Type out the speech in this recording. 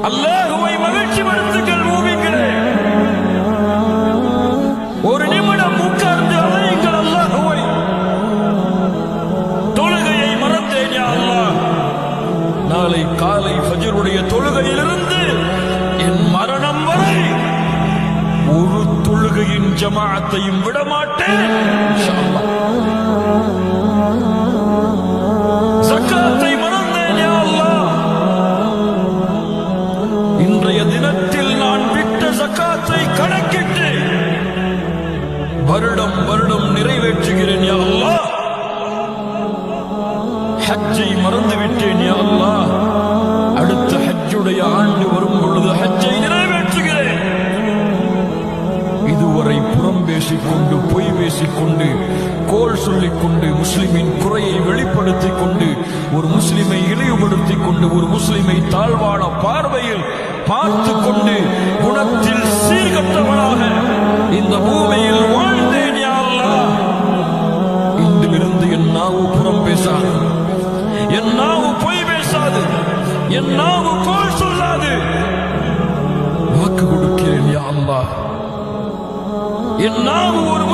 அல்லாஹ்வை மகிழ்ச்சிப்படுத்துங்கள் மூமின்களே. ஒரு நிமிடம் உட்கார்ந்து அழையுங்கள் அல்லாஹ்வை. தொழுகையை மறந்தேன் யா அல்லாஹ். நாளை காலை ஃபஜ்ருடைய தொழுகையிலிருந்து என் மரணம் வரை ஒரு தொழுகையின் ஜமாஅத்தையும் விடமாட்டேன் இன்ஷா அல்லாஹ். ஸகாத்தை மறந்தேன் யா அல்லாஹ். இன்றைய தினத்தில் நான் விட்ட ஸகாத்தை கணக்கிட்டு வருடம் வருடம் நிறைவேற்றுகிறேன் யா அல்லாஹ். ஹஜ்ஜை மறந்து விட்டேன் யா அல்லாஹ். அடுத்த ஹஜ்ஜுடைய ஆண்டு வரும் பொழுது ஹஜ்ஜை நிறைவேற்றுகிறேன். இதுவரை புறம் பேசிக்கொண்டு பொய் பேசிக்கொண்டு கோல் சொல்லிக்கொண்டு முஸ்லிமின் குறையை வெளிப்படுத்திக் கொண்டு ஒரு முஸ்லிமை இழிவுபடுத்திக் கொண்டு ஒரு முஸ்லிமை தாழ்வான பார்வையில் பார்த்து கொண்டு குணத்தில் சீர்கற்றவனாக இந்த பூமியில் வாழ்ந்தேன் யா அல்லாஹ். இன்றிலிருந்து என் நாவு புறம் பேசாது, என் நாவு பொய் பேசாது, என் நாவு கோல் சொல்லாது. வாக்கு கொடுக்கிறேன் யா அல்லாஹ். என் நாவு ஒரு